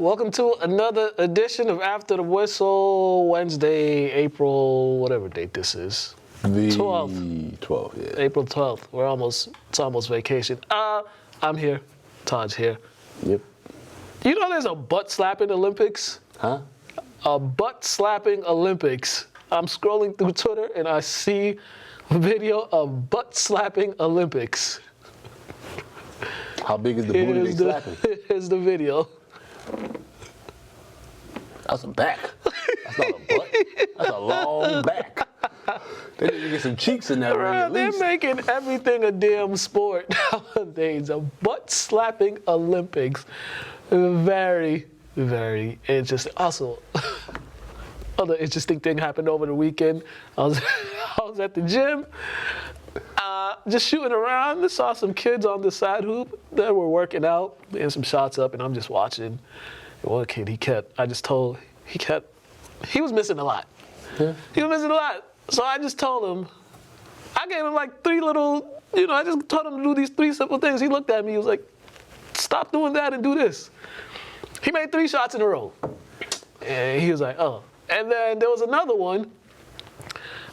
Welcome to another edition of After the Whistle, Wednesday, April, whatever date this is. The 12th. 12th, yeah. April 12th. It's almost vacation. I'm here. Todd's here. Yep. You know there's a butt-slapping Olympics? Huh? A butt-slapping Olympics. I'm scrolling through Twitter and I see a video of butt-slapping Olympics. How big is the booty they slapping? Here's the video. That's a back. That's not a butt. That's a long back. They need to get some cheeks in that ring at least. They're making everything a damn sport nowadays. A butt-slapping Olympics. Very, very interesting. Also, other interesting thing happened over the weekend. I was at the gym, just shooting around. I saw some kids on the side hoop that were working out, getting some shots up, and I'm just watching. One kid, he was missing a lot. Yeah. He was missing a lot. So I just told him, I gave him like I just told him to do these 3 simple things. He looked at me, he was like, stop doing that and do this. He made 3 shots in a row. And he was like, oh. And then there was another one.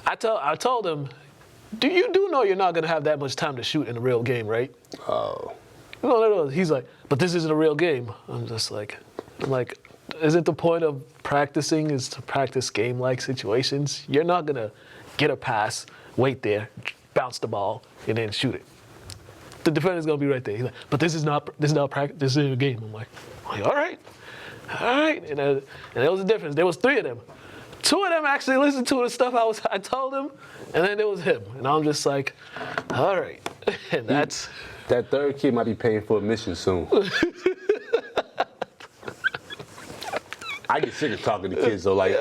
I told him, you do know you're not going to have that much time to shoot in a real game, right? Oh. No. He's like, but this isn't a real game. I'm like, isn't the point of practicing is to practice game-like situations? You're not going to get a pass, wait there, bounce the ball, and then shoot it. The defender's going to be right there. He's like, but this is not practice, this is a game. I'm like, all right. And there was a difference. There was 3 of them. 2 of them actually listened to the stuff I told them, and then there was him. And I'm just like, all right. And that's... That third kid might be paying for admission soon. I get sick of talking to kids, though. Like,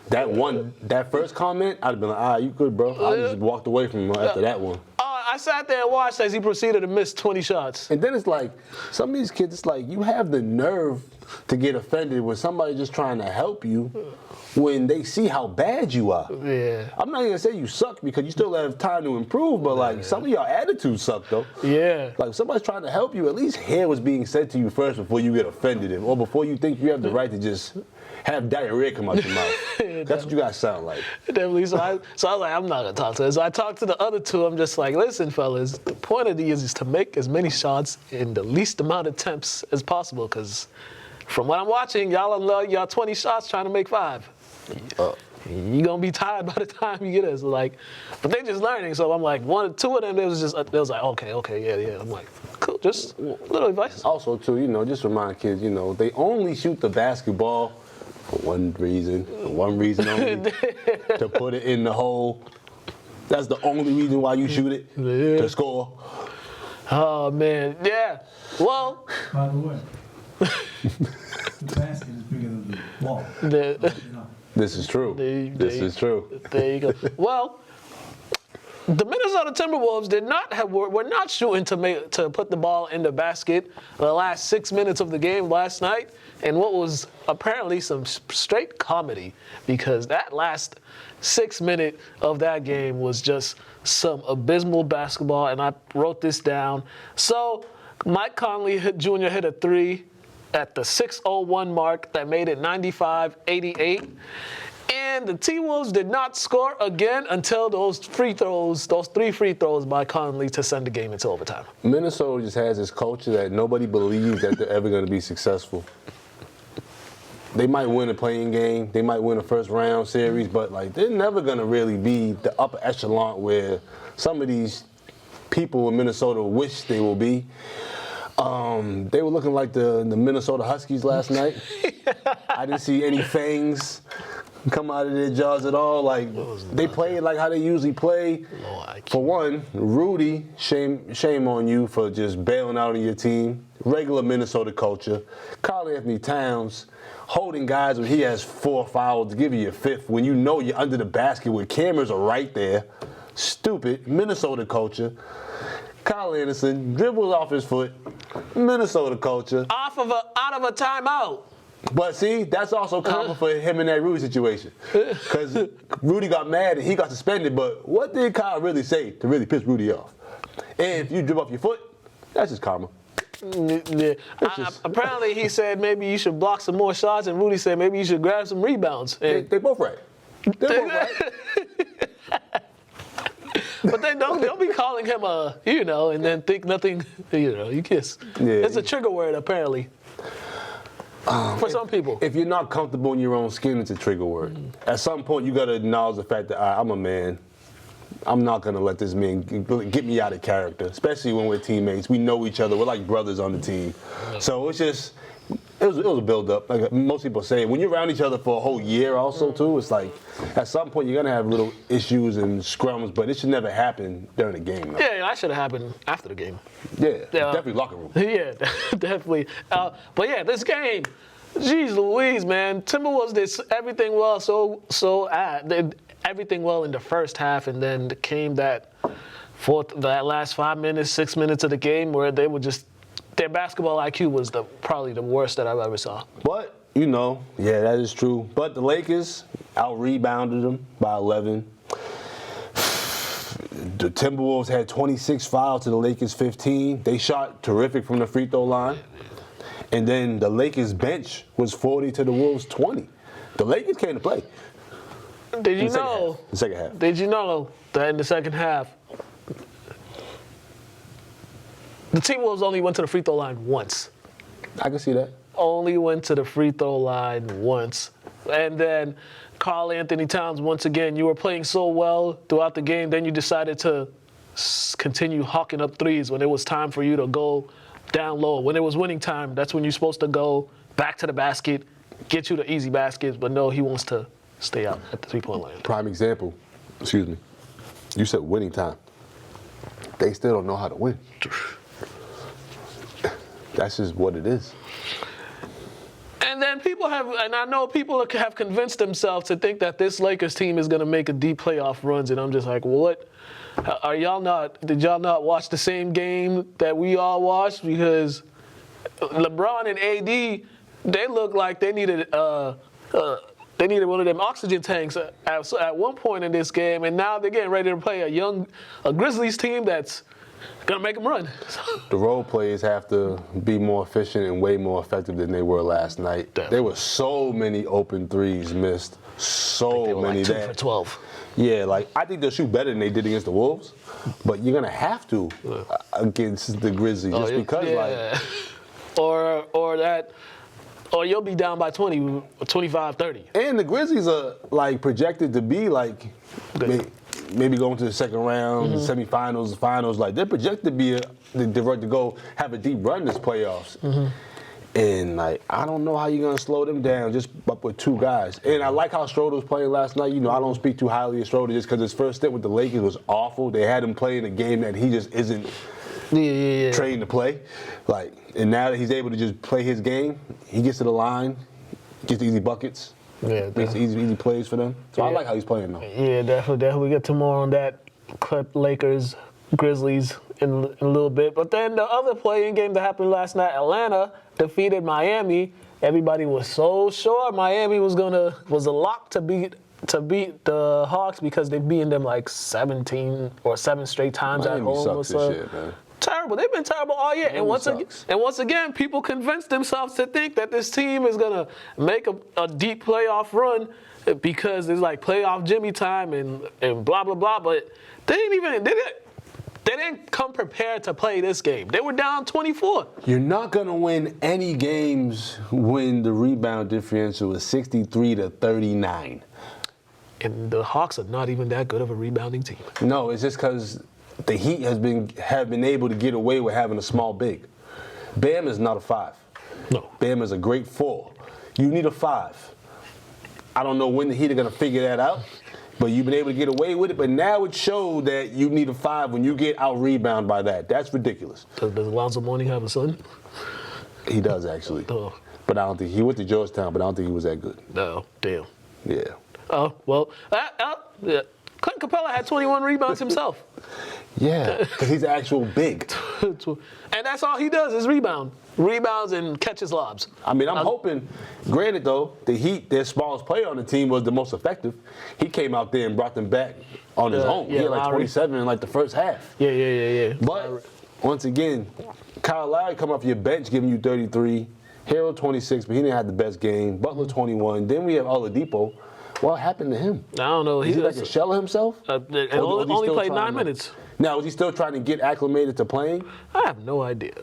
that first comment, I'd have been like, you good, bro. I just walked away from him after that one. I sat there and watched as he proceeded to miss 20 shots. And then it's like, some of these kids, it's like, you have the nerve to get offended when somebody's just trying to help you when they see how bad you are. Yeah. I'm not going to say you suck because you still have time to improve, but like some of your attitudes suck though. Yeah. Like if somebody's trying to help you, at least hear what's being said to you first before you get offended or before you think you have the right to just have diarrhea come out your mouth. That's what you guys sound like. Definitely. So I was like, I'm not going to talk to him. So I talked to the other 2. I'm just like, listen, fellas, the point of these is to make as many shots in the least amount of attempts as possible because from what I'm watching, y'all 20 shots trying to make 5. You're going to be tired by the time you get it. So like, but they just learning. So I'm like, 1 or 2 of them, they was like, okay, yeah. I'm like, cool, just little advice. Also, too, just remind kids, they only shoot the basketball for one reason only, to put it in the hole. That's the only reason why you shoot it, to score. Oh, man, yeah. Well. By the way, the basket is bigger than the ball. This is true. This is true. There you go. Well, the Minnesota Timberwolves were not shooting to put the ball in the basket the last 6 minutes of the game last night, and what was apparently some straight comedy because that last 6 minute of that game was just some abysmal basketball, and I wrote this down. So Mike Conley Jr. hit a 3 at the 6:01 mark that made it 95-88. And the T-Wolves did not score again until those 3 free throws by Conley to send the game into overtime. Minnesota just has this culture that nobody believes that they're ever going to be successful. They might win a playing game, they might win a first round series, but like they're never going to really be the upper echelon where some of these people in Minnesota wish they will be. They were looking like the Minnesota Huskies last night. I didn't see any fangs come out of their jaws at all. Like they played like how they usually play. For one, Rudy, shame on you for just bailing out on your team. Regular Minnesota culture. Karl Anthony Towns holding guys when he has 4 fouls to give you your 5th when you know you're under the basket where cameras are right there. Stupid Minnesota culture. Kyle Anderson dribbles off his foot. Minnesota culture. Out of a timeout. But see, that's also common for him in that Rudy situation. Because Rudy got mad and he got suspended, but what did Kyle really say to really piss Rudy off? And if you dribble off your foot, that's just karma. Yeah. Apparently, he said maybe you should block some more shots, and Rudy said maybe you should grab some rebounds. And They both right. They're both right. but then don't be calling him and then think nothing, you kiss. Yeah. It's a trigger word, apparently. For some people. If you're not comfortable in your own skin, it's a trigger word. At some point, you got to acknowledge the fact that I'm a man. I'm not going to let this man get me out of character, especially when we're teammates. We know each other. We're like brothers on the team. So it's just, it was a build-up. Like most people say, when you're around each other for a whole year also, too, it's like at some point you're going to have little issues and scrums, but it should never happen during the game. Though. Yeah, that should have happened after the game. Yeah, definitely locker room. Yeah, definitely. But yeah, this game, geez Louise, man. Timberwolves did everything well, did everything well in the first half, and then came that last 5 minutes, 6 minutes of the game where they were just, their basketball IQ was probably the worst that I've ever saw. But, yeah, that is true. But the Lakers out-rebounded them by 11. The Timberwolves had 26 fouls to the Lakers 15. They shot terrific from the free throw line. And then the Lakers bench was 40 to the Wolves 20. The Lakers came to play. Did you know? The second half. Did you know that in the second half, the Timberwolves only went to the free throw line once? I can see that. Only went to the free throw line once. And then Karl Anthony Towns, once again, you were playing so well throughout the game, then you decided to continue hawking up threes when it was time for you to go down low. When it was winning time, that's when you're supposed to go back to the basket, get you the easy baskets, but no, he wants to stay out at the three-point line. Prime example, excuse me, you said winning time. They still don't know how to win. That's just what it is. And then I know people have convinced themselves to think that this Lakers team is going to make a deep playoff runs, and I'm just like, what? Did y'all not watch the same game that we all watched? Because LeBron and AD, they look like they needed one of them oxygen tanks at one point in this game, and now they're getting ready to play a Grizzlies team that's gonna make them run. The role players have to be more efficient and way more effective than they were last night. Definitely. There were so many open threes missed, They were many like 2 for 12. Yeah, I think they'll shoot better than they did against the Wolves, but you're gonna have to against the Grizzlies just because or you'll be down by 20, 25, 30. And the Grizzlies are projected to be maybe going to the second round, semifinals, finals. They're projected to be to go have a deep run this playoffs. And I don't know how you're gonna slow them down just up with two guys. And I like how Schroeder was playing last night. I don't speak too highly of Schroeder just because his first stint with the Lakers was awful. They had him playing a game that he just isn't trained to play. And now that he's able to just play his game, he gets to the line, gets easy buckets, makes easy plays for them. So I like how he's playing though. Yeah, definitely. We get to more on that clip, Lakers, Grizzlies in a little bit. But then the other play-in game that happened last night, Atlanta defeated Miami. Everybody was so sure Miami was a lock to beat the Hawks because they've beaten them 17 or 7 straight times Miami at home. sucks this shit, man. Terrible. They've been terrible all year. And once again, people convinced themselves to think that this team is gonna make a deep playoff run because it's playoff Jimmy time and blah blah blah. But they didn't come prepared to play this game. They were down 24. You're not gonna win any games when the rebound differential is 63 to 39. And the Hawks are not even that good of a rebounding team. No, it's just because the Heat have been able to get away with having a small big. Bam is not a 5. No. Bam is a great 4. You need a 5. I don't know when the Heat are going to figure that out, but you've been able to get away with it. But now it showed that you need a 5 when you get out-rebounded by that. That's ridiculous. Does Alonzo Mourning have a son? He does, actually. Oh. But I don't think he went to Georgetown, but I don't think he was that good. No, damn. Yeah. Oh, well, Clint Capella had 21 rebounds himself. Yeah, because he's an actual big. And that's all he does is rebounds and catches lobs. I'm hoping, granted though, the Heat, their smallest player on the team was the most effective. He came out there and brought them back on his own. He had 27 in the first half. Yeah. But once again, Kyle Lowry come off your bench giving you 33. Hero 26, but he didn't have the best game. Butler 21. Then we have Oladipo. What happened to him? I don't know. Is he like a shell of himself? And Or is he only still played trying 9 to- minutes. Now, is he still trying to get acclimated to playing? I have no idea.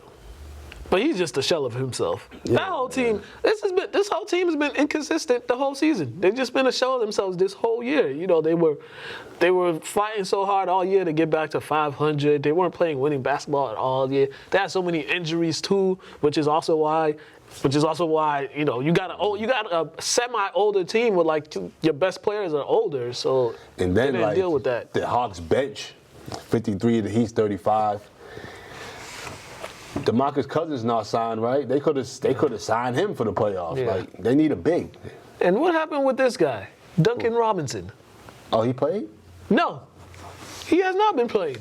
But he's just a shell of himself. That whole team, this whole team has been inconsistent the whole season. They've just been a shell of themselves this whole year. You know, they were fighting so hard all year to get back to 500. They weren't playing winning basketball at all year. They had so many injuries too, which is also why you know you got a semi-older team with like your best players are older, so And they then didn't like deal with that. the Hawks bench, 53, the Heat's 35. DeMarcus Cousins not signed, right? They could have signed him for the playoffs. Yeah. Like they need a big. And what happened with this guy, Duncan Robinson? Oh, he played? No, he has not been playing.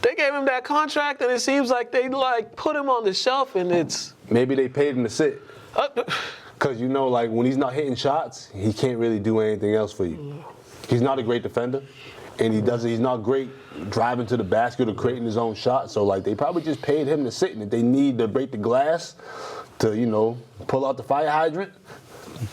They gave him that contract, and it seems like they like put him on the shelf, and it's. Maybe they paid him to sit. Because you know, like when he's not hitting shots, he can't really do anything else for you. He's not a great defender, and he's not great driving to the basket or creating his own shot. So like they probably just paid him to sit, and if they need to break the glass to, you know, pull out the fire hydrant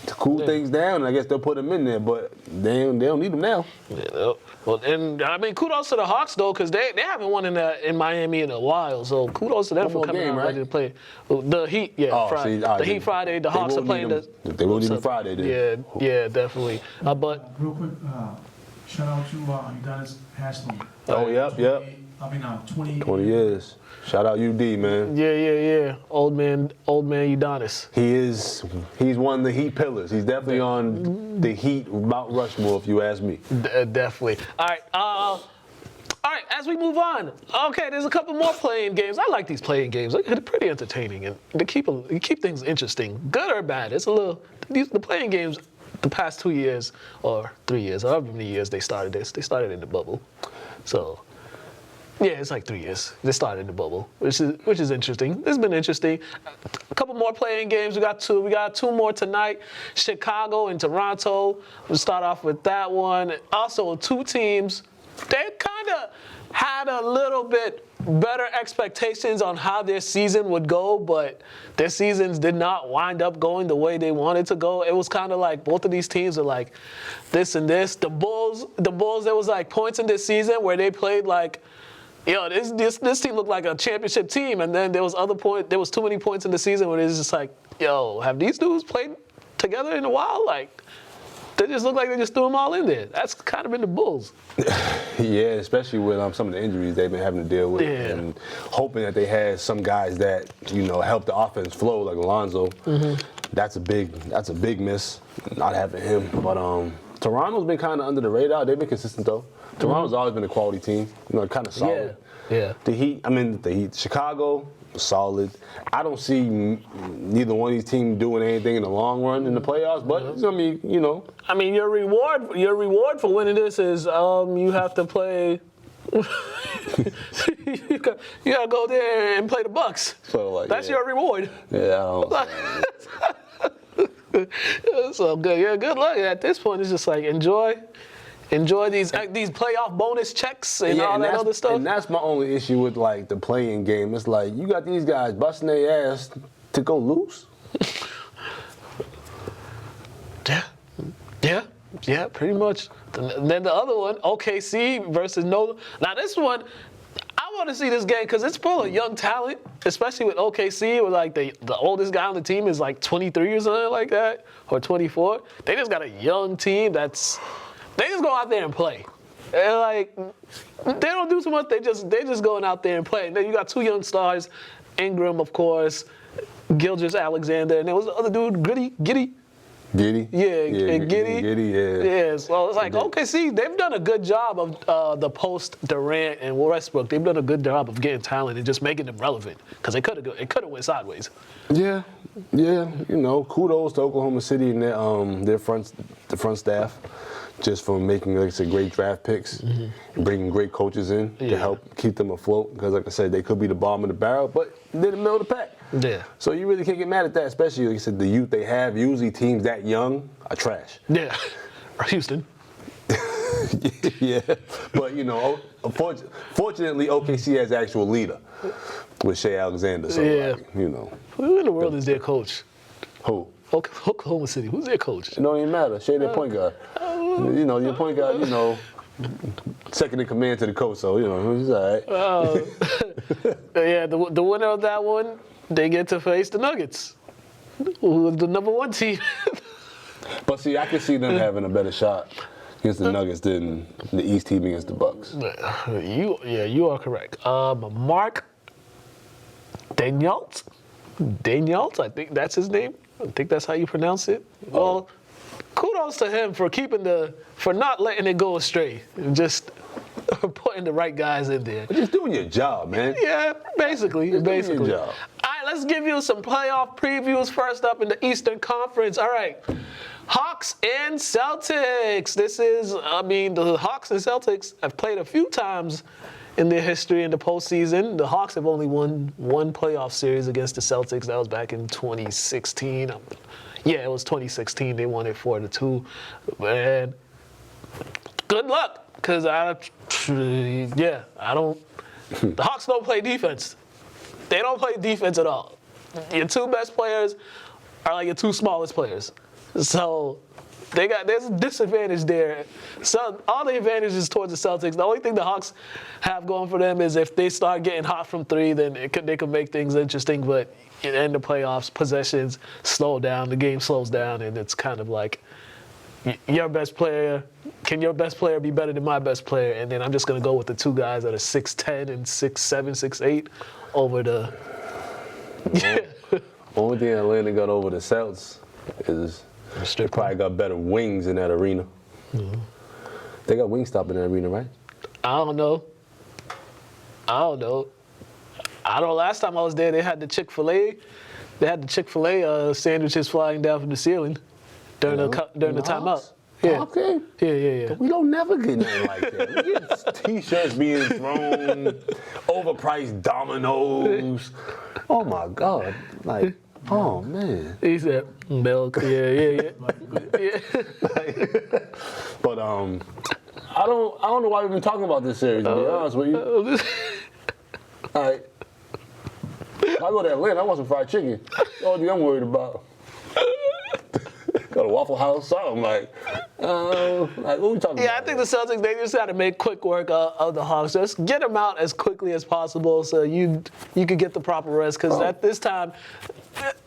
to cool things down, and I guess they'll put him in there, but they don't need him now. Yeah, well, and I mean, kudos to the Hawks though, because they haven't won in Miami in a while. So kudos to them One for more coming game, out right? ready to play. The Heat, yeah, Oh, Friday. see, all right, The Heat Friday. The Hawks are playing They won't even Friday then. Yeah, definitely. But Real quick, shout out to Udonis Haslem. Oh, yep. 20 20 years. Shout out UD, man. yeah. Old man Udonis. He's one of the Heat pillars. He's definitely on the Heat Mount Rushmore, if you ask me. Definitely. All right, as we move on. Okay, there's a couple more playing games. I like these playing games. They're pretty entertaining and they keep things interesting, good or bad. It's a little the playing games. The past 2 years or 3 years, however many years they started this, they started in the bubble. So, yeah, it's like 3 years. They started in the bubble, which is interesting. It's been interesting. A couple more playing games. We got two more tonight. Chicago and Toronto. We'll start off with that one. Also, two teams. They kind of had a little bit better expectations on how their season would go, but their seasons did not wind up going the way they wanted to go. It was kind of like both of these teams are like this and this. The Bulls, there was like points in this season where they played like, this team looked like a championship team, and then there was too many points in the season where it's just like, have these dudes played together in a while? Like, they just look like they just threw them all in there. That's kind of been the Bulls. Yeah, especially with some of the injuries they've been having to deal with, and hoping that they had some guys that help the offense flow, like Alonzo. Mm-hmm. That's a big miss, not having him. But Toronto's been kind of under the radar. They've been consistent though. Toronto's always been a quality team, kind of solid. Yeah. The Heat, Chicago, solid. I don't see neither one of these teams doing anything in the long run in the playoffs, but it's gonna be, I mean, your reward for winning this is you have to play. you gotta go there and play the Bucks. So, that's your reward. Yeah. So good. Yeah, good luck. At this point, it's just like enjoy these playoff bonus checks and all that other stuff. And that's my only issue with like the playing game. It's like you got these guys busting their ass to go lose. Yeah, pretty much. And then the other one, OKC versus Nola. Now this one, I want to see this game because it's full of young talent, especially with OKC, where like the oldest guy on the team is like 23 or something like that, or 24. They just got a young team they just go out there and play. They're like, they don't do too much. They just going out there and play. And then you got two young stars, Ingram, of course, Gilgeous-Alexander, and there was the other dude, Giddy. Giddy? Yeah, Giddy. Giddy, yeah. Yeah, so it's like, OKC, they've done a good job of the post-Durant and Westbrook. They've done a good job of getting talent and just making them relevant because it could have went sideways. Yeah. Kudos to Oklahoma City and the front staff just for making, like I said, great draft picks and bringing great coaches in to help keep them afloat because, like I said, they could be the bottom of the barrel, but they're in the middle of the pack. Yeah. So you really can't get mad at that, especially, like I said, the youth they have. Usually teams that young are trash. Yeah. Houston. Yeah, but fortunately, OKC has actual leader with Shea Alexander. So, Yeah. Who in the world is their coach? Who? Oklahoma City. Who's their coach? It don't even matter. Shea their point guard. Your point guard, second in command to the coach, so, he's all right. Yeah, the winner of that one, they get to face the Nuggets, who is the number 1 team. But see, I can see them having a better shot against the Nuggets than the East team against the Bucks. You are correct. Mark Daignault, I think that's his name. I think that's how you pronounce it. Well, kudos to him for not letting it go astray, and just putting the right guys in there. But just doing your job, man. Yeah, basically. Just doing your job. All right, let's give you some playoff previews. First up in the Eastern Conference. All right, Hawks and Celtics. The Hawks and Celtics have played a few times in their history in the postseason. The Hawks have only won one playoff series against the Celtics. That was back in 2016. Yeah, it was 2016. They won it 4-2. And good luck, because the Hawks don't play defense. They don't play defense at all. Your 2 best players are like your 2 smallest players. So there's a disadvantage there. So all the advantages towards the Celtics. The only thing the Hawks have going for them is if they start getting hot from 3, then they could make things interesting. But in the playoffs, possessions slow down, the game slows down, and it's kind of like your best player. Can your best player be better than my best player? And then I'm just gonna go with the 2 guys that are 6'10" and 6'7", 6'8" over the. Yeah. Only thing Atlanta got over the Celtics is they probably got better wings in that arena. Mm-hmm. They got Wingstop in that arena, right? I don't know. Last time I was there, they had the Chick-fil-A. They had the Chick-fil-A sandwiches flying down from the ceiling during the timeout. Yeah. Okay. Yeah. But we don't never get nothing like that. We get T-shirts being thrown, overpriced Dominoes. Oh my God! Oh man. He said milk. Yeah. But I don't know why we've been talking about this series. To be honest with you. All right. I go to Atlanta. I want some fried chicken. That's all I'm worried about. Go to Waffle House, something like what we talking about? Yeah, I think the Celtics, they just got to make quick work of the Hawks. Just get them out as quickly as possible so you could get the proper rest. Because at this time,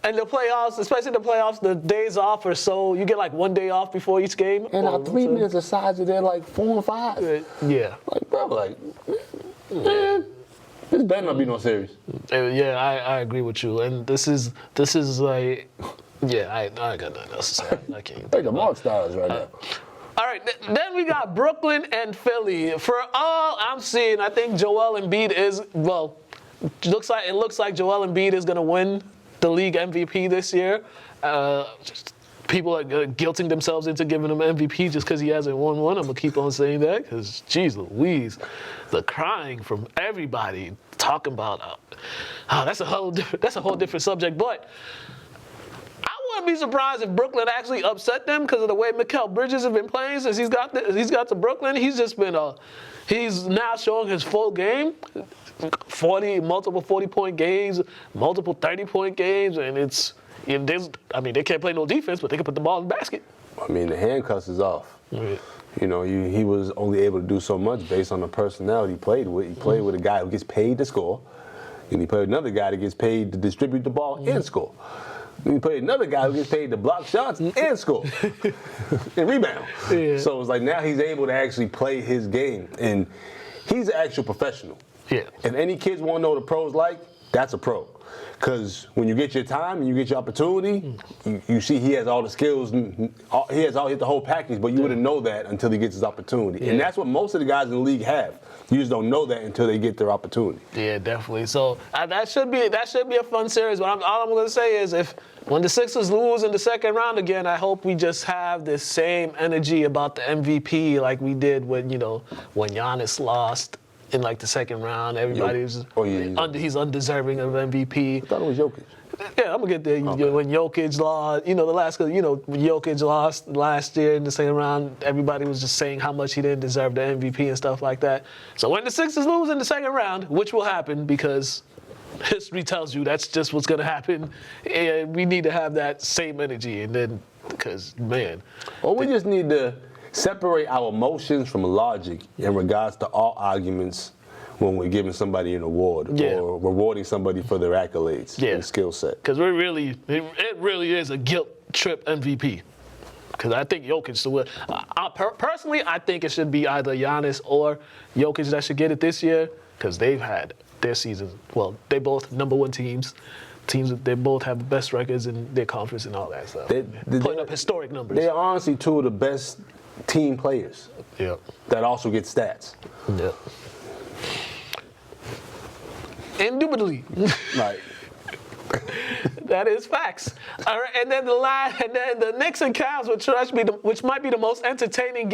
in the playoffs, especially the playoffs, the days off are so, you get like 1 day off before each game. And our 3 minutes aside, they're like 4 and 5. Yeah. Like, bro, man, this better not be no series. Yeah, I agree with you. And this is like, yeah, I got nothing else to say. I can't. Like the Mark Styles right now. All right, then we got Brooklyn and Philly. For all I'm seeing, I think Joel Embiid it looks like Joel Embiid is going to win the league MVP this year. People are guilting themselves into giving him MVP just because he hasn't won one. I'm going to keep on saying that because, geez Louise, the crying from everybody talking about, that's a whole different subject. But I wouldn't be surprised if Brooklyn actually upset them because of the way Mikal Bridges has been playing since he's got to Brooklyn. He's just been he's now showing his full game. Multiple 40-point games, multiple 30-point games, and they can't play no defense, but they can put the ball in the basket. I mean, the handcuffs is off. Right. He was only able to do so much based on the personnel he played with. He played with a guy who gets paid to score, and he played with another guy that gets paid to distribute the ball and score. And he played another guy who gets paid to block shots and score and rebound. Yeah. So it's like now he's able to actually play his game, and he's an actual professional. Yeah. If any kids want to know what a pro's like, that's a pro. Because when you get your time and you get your opportunity, you see he has all the skills, he has the whole package, but you wouldn't know that until he gets his opportunity. Yeah. And that's what most of the guys in the league have. You just don't know that until they get their opportunity. Yeah, definitely. So that should be a fun series. But all I'm going to say is when the Sixers lose in the second round again, I hope we just have this same energy about the MVP like we did when Giannis lost in like the second round. Everybody was he's undeserving of MVP. I thought it was Jokic. Yeah, I'm gonna get there. Okay. When Jokic lost, when Jokic lost last year in the second round, everybody was just saying how much he didn't deserve the MVP and stuff like that. So when the Sixers lose in the second round, which will happen because history tells you that's just what's gonna happen, and we need to have that same energy. And then, because man, Or we just need to separate our emotions from logic in regards to all arguments when we're giving somebody an award or rewarding somebody for their accolades and skill set. Because it really is a guilt trip MVP. Because I think Jokic should win. Personally, I think it should be either Giannis or Jokic that should get it this year because they've had their season. Well, they both number one teams. They both have the best records in their conference and all that stuff. Putting up historic numbers. They're honestly two of the best team players that also get stats. Yeah. Indubitably. Like, that is facts. All right, and then the Knicks and Cavs, which might be the most entertaining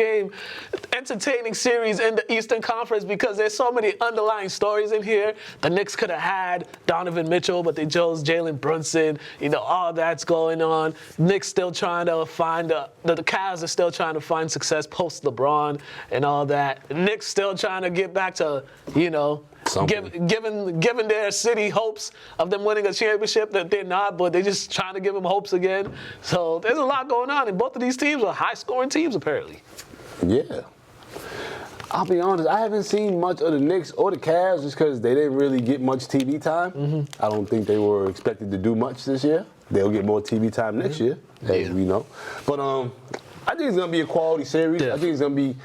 series in the Eastern Conference because there's so many underlying stories in here. The Knicks could have had Donovan Mitchell, but they chose Jalen Brunson. All that's going on. Knicks still trying to find the Cavs are still trying to find success post LeBron and all that. The Knicks still trying to get back to giving their city hopes of them winning a championship that they're not, but they're just trying to give them hopes again. So there's a lot going on, and both of these teams are high-scoring teams, apparently. yeah. I'll be honest, I haven't seen much of the Knicks or the Cavs just because they didn't really get much TV time. Mm-hmm. I don't think they were expected to do much this year. They'll get more TV time next year, as we know. But I think it's going to be a quality series. Yeah. I think it's going to be,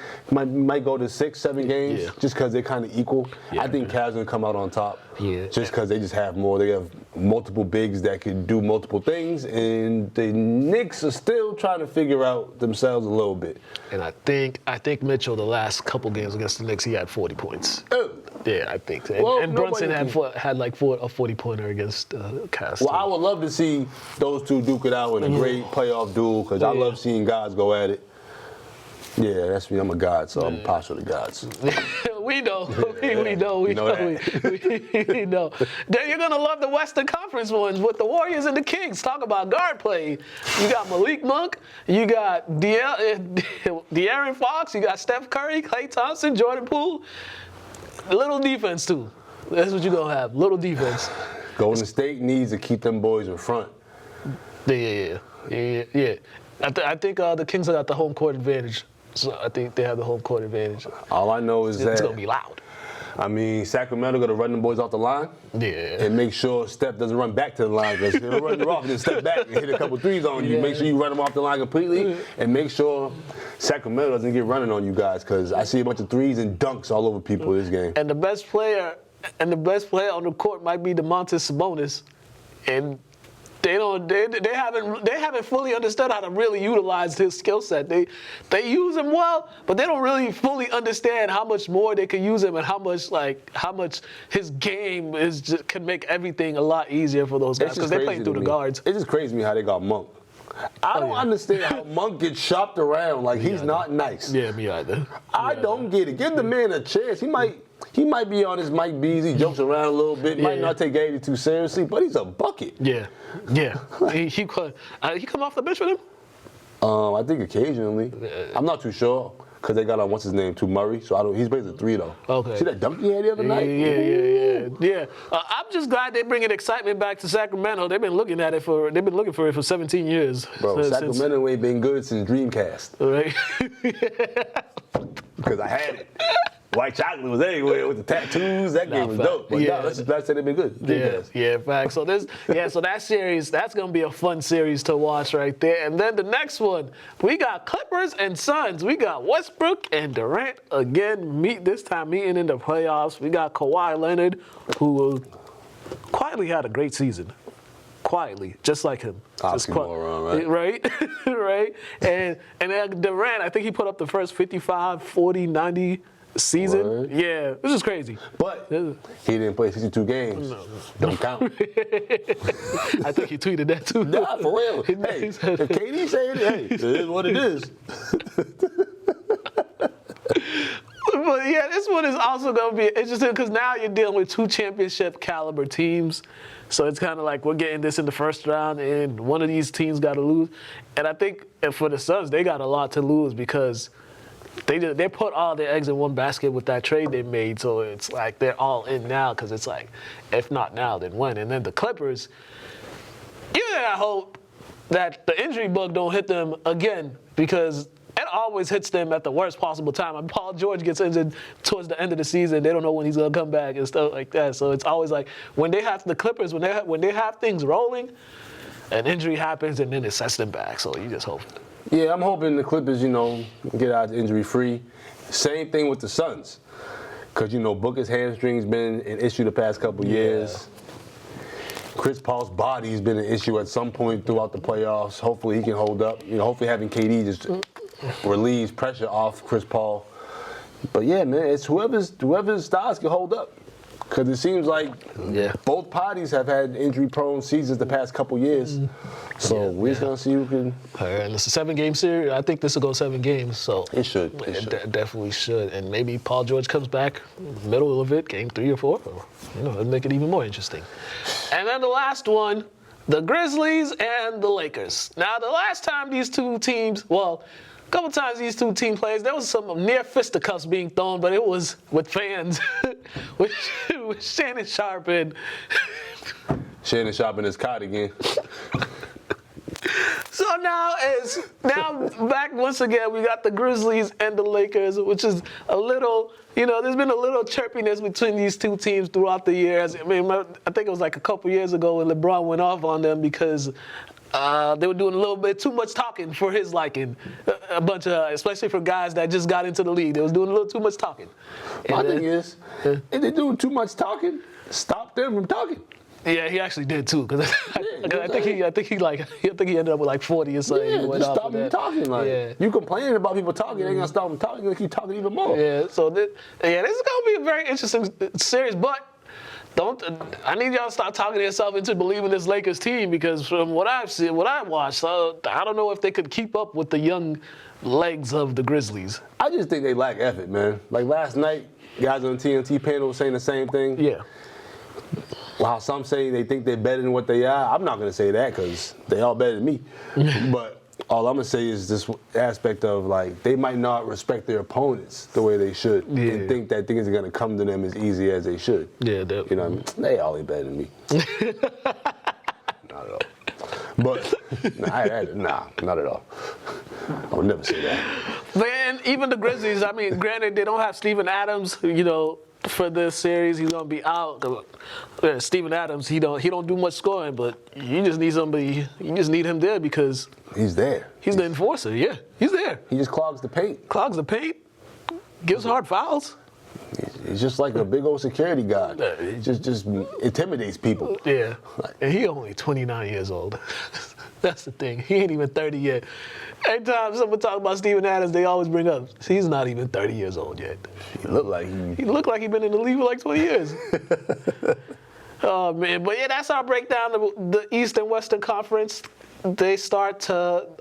might go to 6-7 games just because they're kind of equal. Yeah. I think Cavs going to come out on top just because they just have more. They have multiple bigs that can do multiple things, and the Knicks are still trying to figure out themselves a little bit. And I think Mitchell, the last couple games against the Knicks, he had 40 points. Oh. Yeah, I think. Well, and Brunson had like a 40-pointer against Cavs. Well, I would love to see those two duke it out in a great playoff duel because I love seeing guys go at it. Yeah, that's me. I'm a god, so I'm partial to gods. We know. We know. We know. Then you're going to love the Western Conference ones with the Warriors and the Kings. Talk about guard play. You got Malik Monk. You got De'Aaron Fox. You got Steph Curry, Klay Thompson, Jordan Poole. Little defense, too. That's what you're going to have. Little defense. Golden State needs to keep them boys in front. Yeah. I think the Kings got the home court advantage. So I think they have the home court advantage. All I know is It's that going to be loud. I mean, Sacramento going to run them boys off the line. Yeah. And make sure Steph doesn't run back to the line because he'll run you off and then step back and hit a couple threes on you. Yeah. Make sure you run them off the line completely and make sure Sacramento doesn't get running on you guys because I see a bunch of threes and dunks all over people this game. And the best player on the court might be Domantas Sabonis. And they haven't fully understood how to really utilize his skill set. They use him well, but they don't really fully understand how much more they can use him and how much his game can make everything a lot easier for those guys because they're playing through the guards. It just crazy to me how they got Monk. I don't understand how Monk gets shopped around like he's not nice. Yeah, me either. I don't get it. Give the man a chance. He might be on his Mike Beasley, jokes around a little bit, might not take Gary too seriously, but he's a bucket. Yeah. he come off the bench with him? I think occasionally. I'm not too sure because they got on what's his name, too Murray. So he's basically 3 though. Okay. See that dunk he had the other night? Yeah. I'm just glad they're bringing excitement back to Sacramento. They've been looking for it for 17 years. Bro, Sacramento ain't been good since Dreamcast. Right. Because I had it. White chocolate was everywhere with the tattoos. That game was dope. But let's just say they've been good. Yeah, fact. So that series, that's gonna be a fun series to watch right there. And then the next one, we got Clippers and Suns. We got Westbrook and Durant again this time meeting in the playoffs. We got Kawhi Leonard, who quietly had a great season. Quietly, just like him. Oxymoron, right? Right? And then Durant, I think he put up the first 55, 40, 90 season. Word. Yeah, this is crazy. But he didn't play 62 games. No. Don't count. I think he tweeted that too. Nah, for real. Hey, if KD saying it, hey, it is what it is. But yeah, this one is also going to be interesting because now you're dealing with 2 championship caliber teams. So it's kind of like we're getting this in the first round, and one of these teams got to lose. And I think for the Suns, they got a lot to lose because they put all their eggs in one basket with that trade they made. So it's like they're all in now because it's like, if not now, then when? And then the Clippers, I hope that the injury bug don't hit them again because it always hits them at the worst possible time. And Paul George gets injured towards the end of the season. They don't know when he's gonna come back and stuff like that. So it's always like when they have the Clippers, when they have things rolling, an injury happens and then it sets them back. So you just hope. Yeah, I'm hoping the Clippers, get out injury free. Same thing with the Suns, because Booker's hamstring's been an issue the past couple years. Chris Paul's body's been an issue at some point throughout the playoffs. Hopefully he can hold up. Hopefully having KD just relieves pressure off Chris Paul. But yeah, man, it's whoever's stars can hold up. Because it seems like both parties have had injury-prone seasons the past couple years. So we're just going to see who can. And it's a 7-game series. I think this will go 7 games. So It should. It definitely should. And maybe Paul George comes back middle of it, game 3 or 4. Or, it'll make it even more interesting. And then the last one, the Grizzlies and the Lakers. Now, the last time these two teams, a couple times these two team plays, there was some near fisticuffs being thrown, but it was with fans, with Shannon Sharpe and Shannon Sharpe in his cot again. So now back once again, we got the Grizzlies and the Lakers, which is a little, there's been a little chirpiness between these two teams throughout the years. I mean, I think it was like a couple years ago when LeBron went off on them because they were doing a little bit too much talking for his liking. A bunch of, especially for guys that just got into the league, they was doing a little too much talking. My thing is, if they're doing too much talking, stop them from talking. Yeah, he actually did too, because I think he ended up with like 40 or something. Yeah, just stop them talking. You complaining about people talking, they ain't gonna stop them talking. They're gonna keep talking even more. Yeah, so this is gonna be a very interesting series, but I need y'all to stop talking yourself into believing this Lakers team because from what I've seen, what I've watched, I don't know if they could keep up with the young legs of the Grizzlies. I just think they lack effort, man. Like last night, guys on the TNT panel were saying the same thing. Yeah. While some say they think they're better than what they are, I'm not going to say that because they all better than me. But all I'm going to say is this aspect of, like, they might not respect their opponents the way they should and think that things are going to come to them as easy as they should. Yeah, definitely. You know what I mean? They all ain't better than me. Not at all. But, not at all. I would never say that. Man, even the Grizzlies, I mean, granted, they don't have Steven Adams, for this series. He's gonna be out. Steven Adams, he don't do much scoring, but you just need somebody. You just need him there because he's there. He's the enforcer. Yeah, he's there. He just clogs the paint. Gives hard fouls. He's just like a big old security guard. He just intimidates people. Yeah, and he only 29 years old. That's the thing. He ain't even 30 yet. Every time someone talks about Steven Adams, they always bring up, he's not even 30 years old yet. He looked like he's been in the league for like 20 years. Oh, man. But, yeah, that's our breakdown of the East and Western Conference. They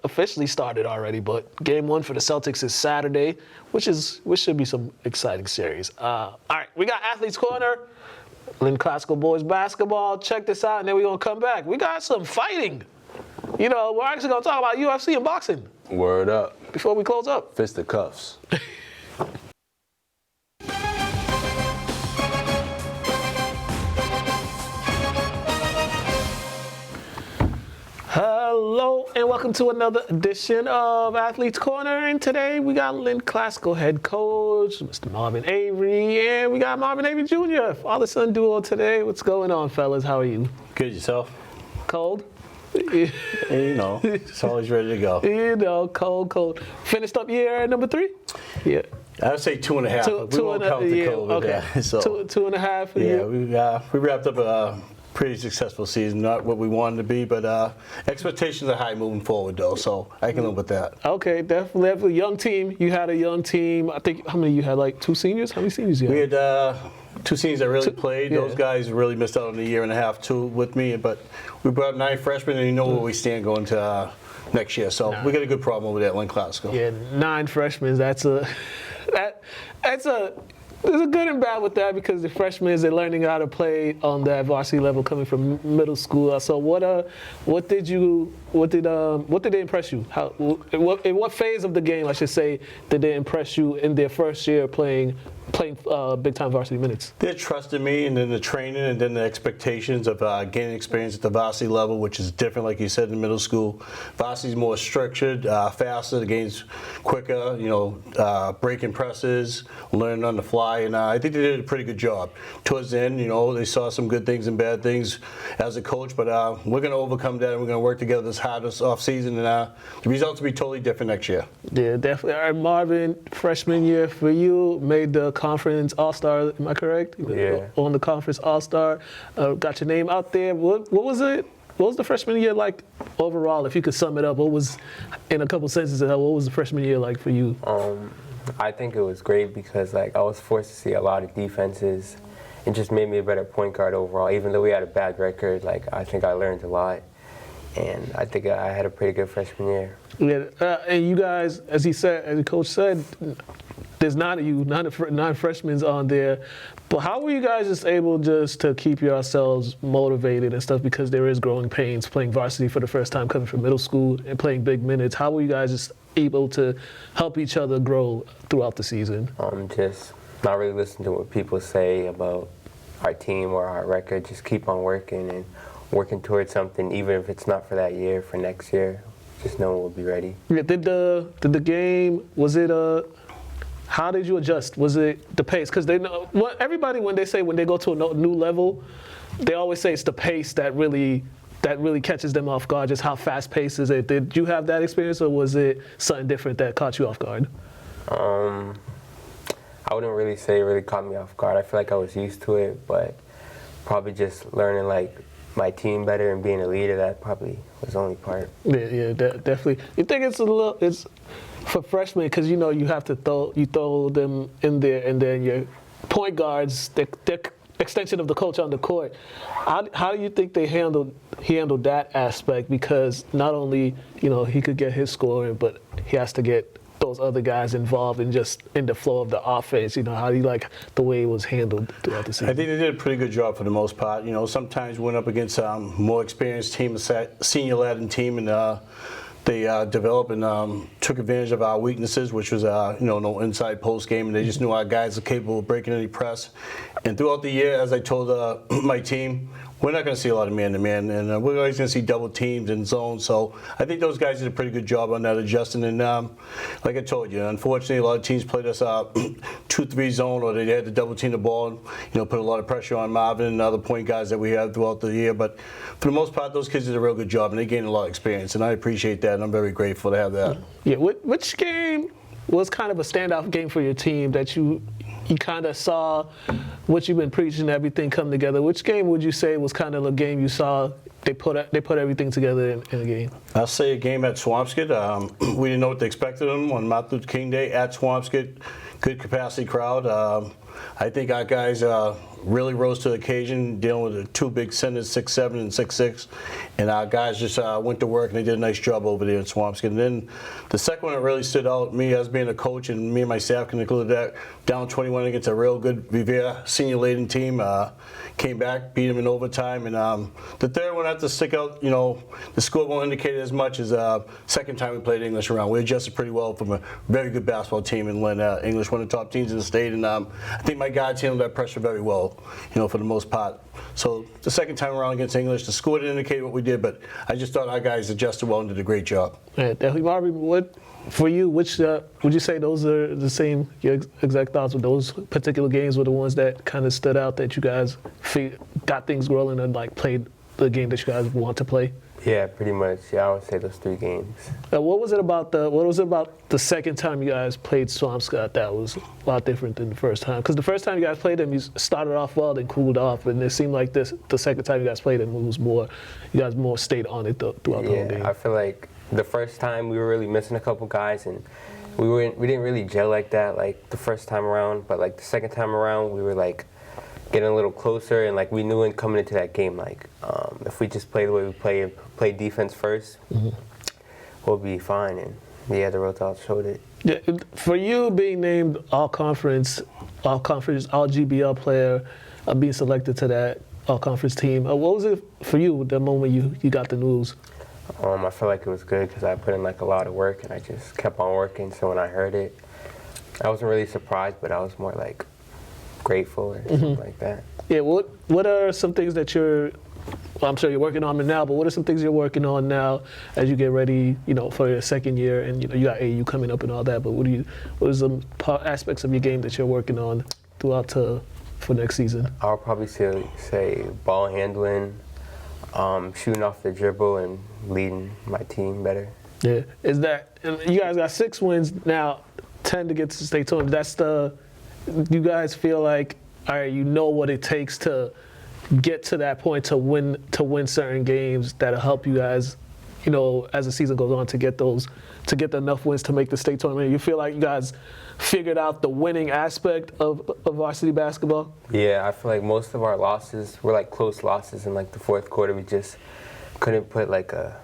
officially started already, but game 1 for the Celtics is Saturday, which should be some exciting series. All right, we got Athletes Corner, Lynn Classical Boys Basketball. Check this out, and then we're going to come back. We got some fighting. We're actually going to talk about UFC and boxing. Word up. Before we close up. Fisticuffs. Hello, and welcome to another edition of Athletes Corner. And today we got Lynn Classical head coach, Mr. Marvin Avery, and we got Marvin Avery Jr., father-son duo today. What's going on, fellas? How are you? Good, yourself? Cold? It's always ready to go. Cold. Finished up year number 3? Yeah. I would say 2.5. We won't count the COVID. Okay. So, 2.5 for you? Yeah, we wrapped up pretty successful season. Not what we wanted to be, but expectations are high moving forward, though. So I can live with that. Okay, definitely. Young team. You had a young team. I think, how many you had? Like 2 seniors? How many seniors you had? We had 2 seniors that really played. Yeah. Those guys really missed out on a year and a half, too, with me. But we brought up 9 freshmen, and you know where we stand going to next year. So we got a good problem over there at Lynn Classical. Yeah, 9 freshmen. That's a there's a good and bad with that because the freshmen they're learning how to play on that varsity level coming from middle school. So what did they impress you? In what phase of the game, I should say, did they impress you in their first year playing big time varsity minutes? They trusted me, and then the training, and then the expectations of gaining experience at the varsity level, which is different, like you said, in middle school. Varsity is more structured, faster, the game's quicker, breaking presses, learning on the fly, and I think they did a pretty good job. Towards the end, they saw some good things and bad things as a coach, but we're going to overcome that, and we're going to work together this hardest off season, and the results will be totally different next year. Yeah, definitely. All right, Marvin, freshman year for you, made the conference All-Star, am I correct? Yeah. On the conference All-Star, got your name out there. What was it? What was the freshman year like overall? If you could sum it up, what was, in a couple sentences, what was the freshman year like for you? I think it was great because I was forced to see a lot of defenses. It just made me a better point guard overall. Even though we had a bad record, I think I learned a lot. And I think I had a pretty good freshman year. Yeah, and you guys, as the coach said, there's nine freshmen on there. But how were you guys just able to keep yourselves motivated and stuff because there is growing pains playing varsity for the first time coming from middle school and playing big minutes? How were you guys just able to help each other grow throughout the season? Just not really listening to what people say about our team or our record. Just keep on working and working towards something, even if it's not for that year, for next year. Just knowing we'll be ready. Yeah, did the game, was it how did you adjust? Was it the pace? Because everybody when they go to a new level, they always say it's the pace that really catches them off guard. Just how fast paced is it? Did you have that experience, or was it something different that caught you off guard? I wouldn't really say it really caught me off guard. I feel like I was used to it, but probably just learning my team better and being a leader, that probably was the only part. Yeah, definitely. You think it's for freshmen because you have to throw them in there, and then your point guards, they're extension of the coach on the court. How do you think he handled that aspect? Because not only he could get his scoring, but he has to get those other guys involved in the flow of the offense. How do you like the way it was handled throughout the season? I think they did a pretty good job for the most part. Sometimes we went up against more experienced team, a senior Latin team, and they developed and took advantage of our weaknesses, which was no inside post game, and they just knew our guys are capable of breaking any press. And throughout the year, as I told my team, we're not going to see a lot of man-to-man, and we're always going to see double teams and zones. So I think those guys did a pretty good job on that adjusting. And like I told you, unfortunately, a lot of teams played us 2-3 zone, or they had to double team the ball, and, put a lot of pressure on Marvin and other point guys that we had throughout the year. But for the most part, those kids did a real good job, and they gained a lot of experience, and I appreciate that, and I'm very grateful to have that. Yeah, which game was kind of a standout game for your team that you kind of saw what you've been preaching, everything come together? Which game would you say was kind of a game you saw they put everything together in a game? I'll say a game at Swampscott. We didn't know what to expect of them on Martin Luther King Day at Swampscott. Good capacity crowd. I think our guys really rose to the occasion, dealing with the 2 big centers, 6'7" and 6'6", and our guys just went to work and they did a nice job over there in Swampscott. And then the second one that really stood out, me as being a coach and me and my staff can include that, down 21 against a real good Revere senior laden team, came back, beat them in overtime, and the third one had to stick out. The score won't indicate it as much as second time we played English around. We adjusted pretty well from a very good basketball team in Lynn. English, one of the top teams in the state, and I think my guys handled that pressure very well, for the most part. So the second time around against English, the score didn't indicate what we did, but I just thought our guys adjusted well and did a great job. Yeah, definitely. Marvin, for you, which would you say those are the same, your exact thoughts with those particular games were the ones that kind of stood out that you guys got things rolling and played the game that you guys want to play? Yeah, pretty much. Yeah, I would say those 3 games. What was it about the second time you guys played Swampscott that was a lot different than the first time? Because the first time you guys played them, you started off well, then cooled off, and it seemed like the second time you guys played them, you guys more stayed on it throughout the whole game. I feel like the first time we were really missing a couple guys, and we didn't really gel like that like the first time around. But like the second time around, we were like getting a little closer, and like we knew coming into that game, like if we just play the way we play defense first, we'll be fine. And yeah, the results showed it. Yeah, for you being named all-conference, all-GBL player, being selected to that all-conference team, what was it for you the moment you got the news? I feel like it was good because I put in like a lot of work, and I just kept on working. So when I heard it, I wasn't really surprised, but I was more like grateful or something like that. Yeah, what are some things that I'm sure you're working on them now, but what are some things you're working on now as you get ready, for your second year, and you got AAU coming up and all that, but what are some aspects of your game that you're working on for next season? I'll probably say ball handling, shooting off the dribble, and leading my team better. Yeah, you guys got 6 wins now, 10 to get to the state tournament. You guys feel like, all right, you know what it takes to get to that point to win certain games that'll help you guys, as the season goes on to get enough wins to make the state tournament. You feel like you guys figured out the winning aspect of varsity basketball? Yeah, I feel like most of our losses were like close losses in like the fourth quarter. We just couldn't put like a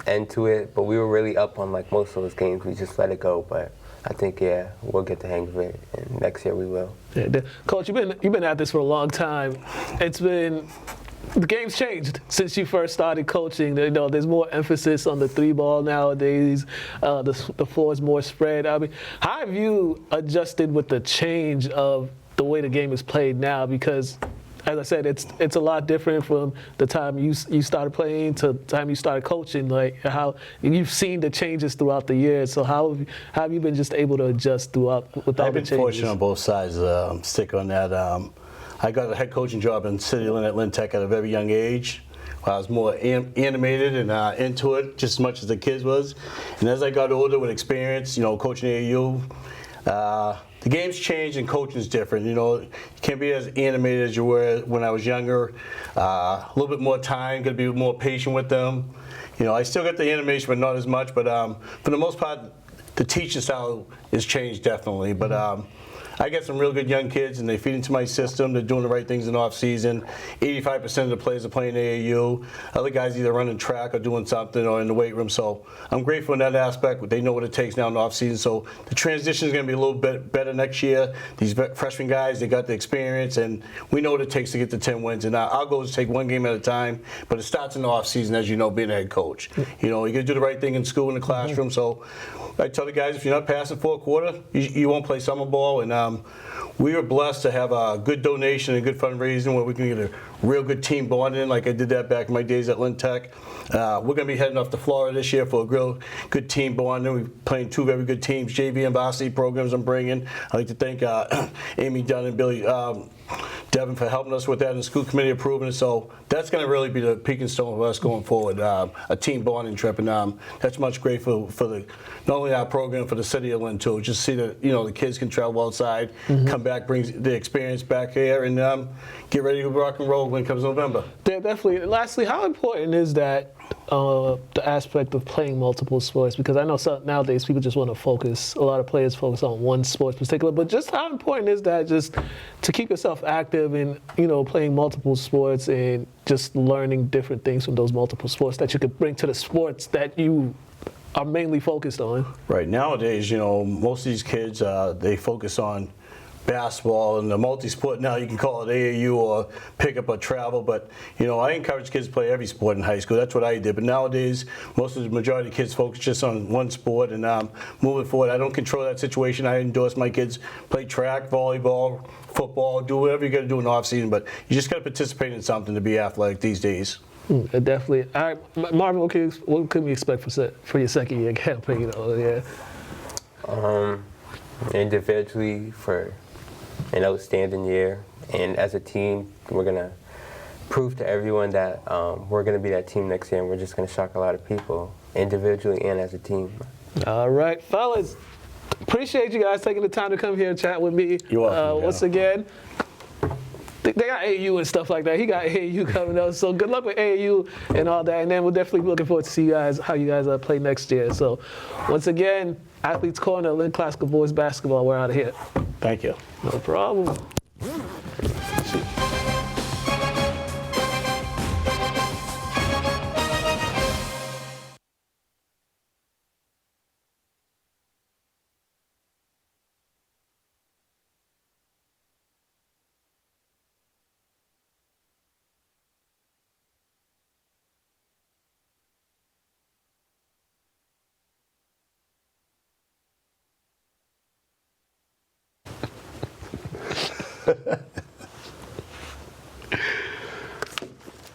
end to it, but we were really up on like most of those games. We just let it go, but I think, we'll get the hang of it, and next year we will. Yeah, Coach, you've been at this for a long time. The game's changed since you first started coaching. There's more emphasis on the 3-ball nowadays. The floor is more spread. I mean, how have you adjusted with the change of the way the game is played now? Because, as I said, it's a lot different from the time you started playing to the time you started coaching. Like how you've seen the changes throughout the years. So how have you been just able to adjust without the changes? I've been fortunate on both sides. Stick on that. I got a head coaching job in City Lynn at Lynn Tech at a very young age. I was more animated and into it just as much as the kids was. And as I got older with experience, coaching AAU. The game's changed and coaching's different. You can't be as animated as you were when I was younger. A little bit more time, got to be more patient with them. I still got the animation, but not as much. But for the most part, the teaching style has changed definitely. But I got some real good young kids, and they feed into my system. They're doing the right things in off season. 85% of the players are playing AAU. Other guys either running track or doing something or in the weight room. So I'm grateful in that aspect. They know what it takes now in off season. So the transition is going to be a little bit better next year. These freshman guys, they got the experience, and we know what it takes to get to 10 wins. And our goal is to take one game at a time. But it starts in the off season, as you know, being a head coach. You got to do the right thing in school, in the classroom. So I tell the guys, if you're not passing for a quarter, you won't play summer ball. And we were blessed to have a good donation and good fundraising where we can get a real good team bonding, like I did that back in my days at Lynn Tech. We're going to be heading off to Florida this year for a real good team bonding. We're playing 2 very good teams, JV and varsity programs I'm bringing. I'd like to thank Amy Dunn and Billy Devin for helping us with that, and the school committee approving it. So that's going to really be the peak and stone of us going forward, a team bonding trip. And that's much grateful for not only our program, for the city of Lynn too. Just see that the kids can travel outside, come back, bring the experience back here, and get ready to rock and roll when it comes November. Yeah, definitely. Lastly, how important is that the aspect of playing multiple sports? Because I know nowadays people just want to focus. A lot of players focus on one sport in particular. But just how important is that just to keep yourself active and playing multiple sports and just learning different things from those multiple sports that you could bring to the sports that you are mainly focused on? Right. Nowadays, most of these kids, they focus on basketball and the multi-sport. Now you can call it AAU or pick up or travel, but I encourage kids to play every sport in high school. That's what I did. But nowadays, most of the majority of kids focus just on one sport. And moving forward, I don't control that situation. I endorse my kids play track, volleyball, football, do whatever you got to do in the off season. But you just got to participate in something to be athletic these days. Definitely. All right, Marvin, what can we expect for your second year campaign? Individually for an outstanding year, and as a team, we're gonna prove to everyone that we're going to be that team next year, and we're just going to shock a lot of people, individually and as a team. All right, fellas. Appreciate you guys taking the time to come here and chat with me. You're welcome, once again. They got AAU and stuff like that. He got AAU coming up, so good luck with AAU and all that. And then we're definitely looking forward to see you guys how you guys play next year. So, once again, Athletes Corner, Lynn Classical Boys Basketball. We're out of here. Thank you. No problem.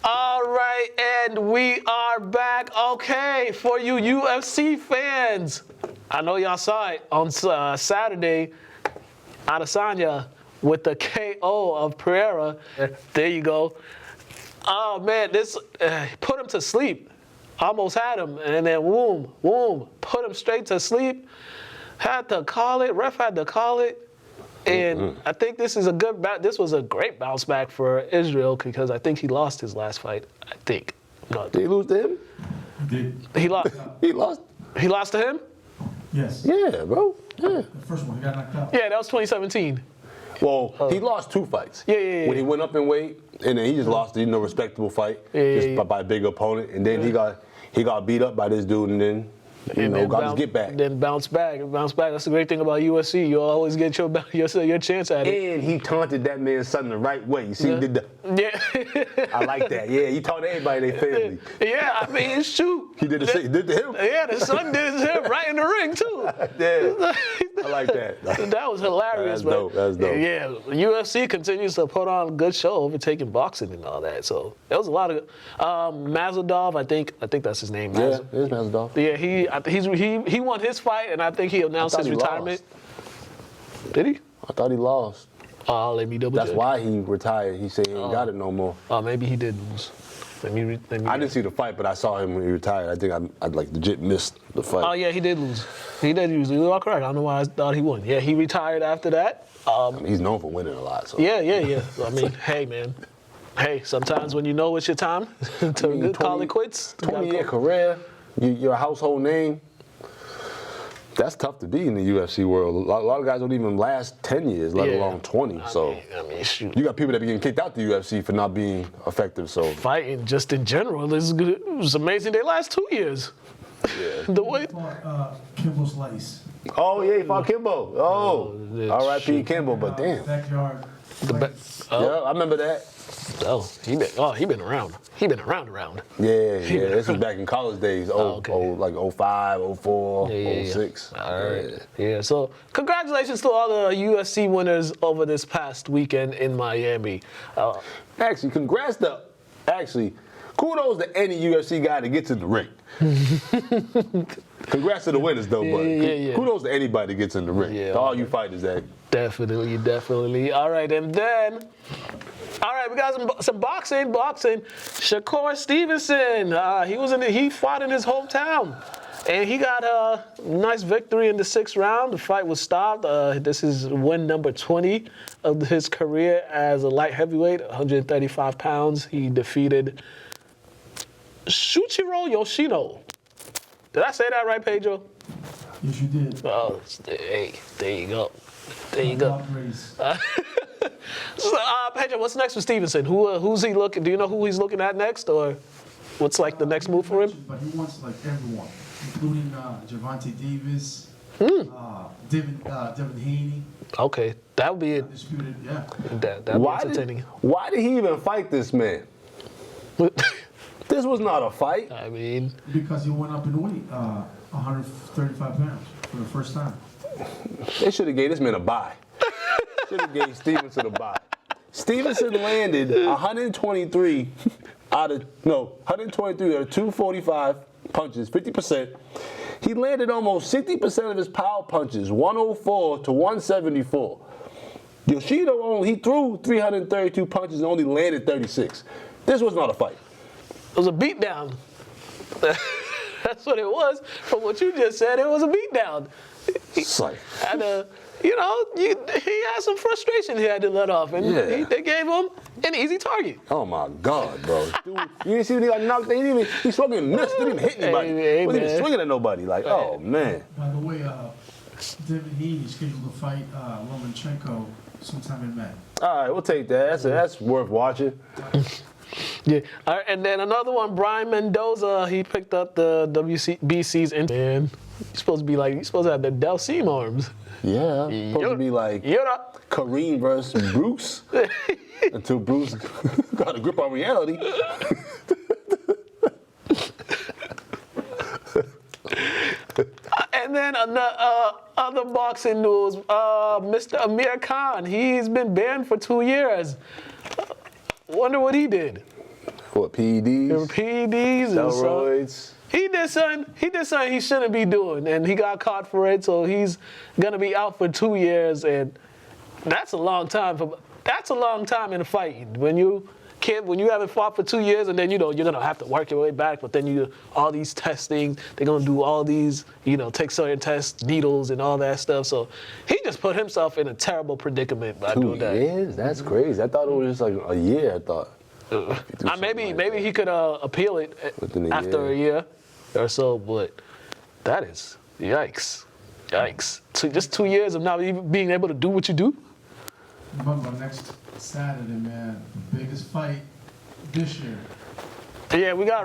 All right, and we are back. Okay, for you UFC fans, I know y'all saw it on Saturday, Adesanya with the KO of Pereira. There you go. Oh man, this put him to sleep. Almost had him, and then boom, put him straight to sleep. Had to call it. Ref had to call it. And I think this is this was a great bounce back for Israel because I think he lost his last fight. I think. No, Did he lose to him? he lost. He lost. He lost to him? Yes. Yeah, bro. Yeah. The first one, he got knocked out. Yeah, that was 2017. Well, he lost 2 fights. Yeah. When he went up in weight, and then he just lost a respectable fight by a big opponent, and then he got beat up by this dude, and then got his get back. Then bounce back. That's the great thing about USC. You always get your chance at it. And he taunted that man's son the right way. You see, he did the. Yeah. I like that. Yeah, he taught everybody their family. Yeah, I mean it's true. He did he did to him. Yeah, the son did his hair right in the ring too. Yeah, I like that. That was hilarious, That's man. dope. That's dope. Yeah, UFC continues to put on a good show, overtaking boxing and all that. So there was a lot of Mazadov. I think that's his name. Yeah, it is Mazadov. Yeah, he won his fight, and I think he announced his retirement. Did he? I thought he lost. Let me double check. That's why he retired. He said he ain't got it no more. Oh, maybe he did lose. Let me I didn't see the fight, but I saw him when he retired. I think I like legit missed the fight. Oh yeah, he did lose. He did lose. You are correct. I don't know why I thought he won. Yeah, he retired after that. I mean, he's known for winning a lot. So. Yeah. I mean, hey man. Hey, sometimes when you know it's your time to call it quits. 20-year career, you're a household name. That's tough to be in the UFC world. A lot of guys don't even last 10 years, let alone 20. I mean, shoot. You got people that be getting kicked out the UFC for not being effective. So Fighting just in general is good. It was amazing. They last 2 years. Yeah. The way. He fought Kimbo Slice. oh yeah, he fought Kimbo. yeah, R.I.P. Kimbo, but damn. Backyard. Oh. Yeah, I remember that. He been around. He been around. Yeah. This was back in college days. Like 05, 04, 06. All right. Yeah. So congratulations to all the UFC winners over this past weekend in Miami. Actually, kudos to any UFC guy that gets in the ring. Congrats to the winners, though, but kudos to anybody that gets in the ring. Yeah, to all you fighters that. Definitely. All right, and then. All right, we got some boxing. Shakur Stevenson, he fought in his hometown, and he got a nice victory in the 6th round. The fight was stopped. This is win number 20 of his career as a light heavyweight, 135 pounds. He defeated Shuichiro Yoshino. Did I say that right, Pedro? Yes, you did. Oh, hey, there you go. So, Pedro, what's next for Stevenson? Who's he looking? Do you know who he's looking at next, or what's like the next move for him? But he wants like everyone, including Gervonta Davis, Devin Haney. Okay, that would be it. Disputed, yeah. That'd be entertaining. Why did he even fight this man? This was not a fight. I mean, Because he went up in weight, 135 pounds for the first time. They should have gave this man a bye. Should have gave Stevenson a bye. Stevenson landed 123 out of 245 punches, 50%. He landed almost 60% of his power punches, 104 to 174. Yoshino he threw 332 punches and only landed 36. This was not a fight. It was a beatdown. That's what it was. From what you just said, it was a beatdown. It's like, And, he had some frustration he had to let off, and Yeah. they gave him an easy target. oh my God, bro. Dude, you didn't see when he got knocked? He swung and missed. Didn't even hit anybody. Hey, Wasn't even man. swinging at nobody. Like, oh man. By the way, Devin Haney is scheduled to fight Lomachenko sometime in May. All right, we'll take that. That's worth watching. Yeah. All right, and then another one, Brian Mendoza. He picked up the WBC's man. He's supposed to have the Dalcine arms. Yeah, supposed to be like Kareem versus Bruce until Bruce got a grip on reality. And then other boxing news, Mr. Amir Khan, he's been banned for 2 years. Wonder what he did. What, PEDs? PEDs and Steroids? He did something he shouldn't be doing, and he got caught for it, so he's gonna be out for 2 years, and that's a long time in fighting. When you haven't fought for 2 years, and then you're gonna have to work your way back, but then you do all these testing, they're gonna do all these, take certain tests, needles and all that stuff. So he just put himself in a terrible predicament by 2 doing that. years? That's crazy. I thought it was just like a year, I thought. Maybe he could appeal it Within a after a year or so, but that is yikes. So just 2 years of not even being able to do what you do. Remember, next Saturday, man, the biggest fight this year. Yeah, we got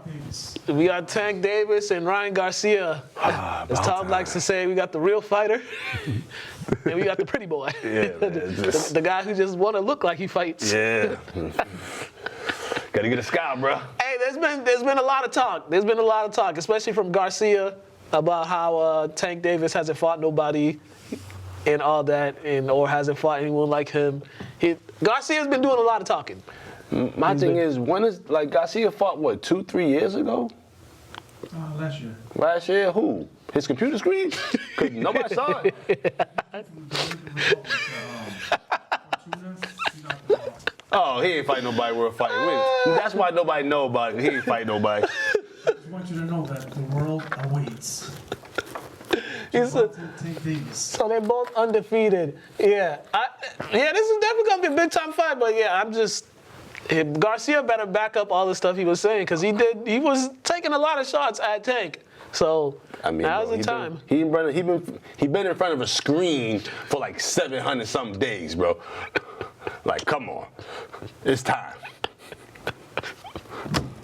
Davis. we got Tank Davis and Ryan Garcia. As Tom likes to say, we got the real fighter, and we got the pretty boy. Yeah, man, the guy who just want to look like he fights. Yeah. Gotta get a scout, bro. Hey, there's been a lot of talk. There's been a lot of talk, especially from Garcia, about how Tank Davis hasn't fought nobody and all that, or hasn't fought anyone like him. Garcia's been doing a lot of talking. My thing is, Garcia fought, what, 2-3 years ago? Last year. Last year, who? His computer screen? Because nobody saw it. Oh, he ain't fight nobody worth fighting with. That's why nobody know about it. He ain't fight nobody. I just want you to know that the world awaits. He's a- Tank Davis. So they're both undefeated. Yeah, this is definitely gonna be a big time fight. But yeah, Garcia better back up all the stuff he was saying, because he was taking a lot of shots at Tank. So now's the time. He been in front of a screen for like 700 something days, bro. Like, come on, it's time.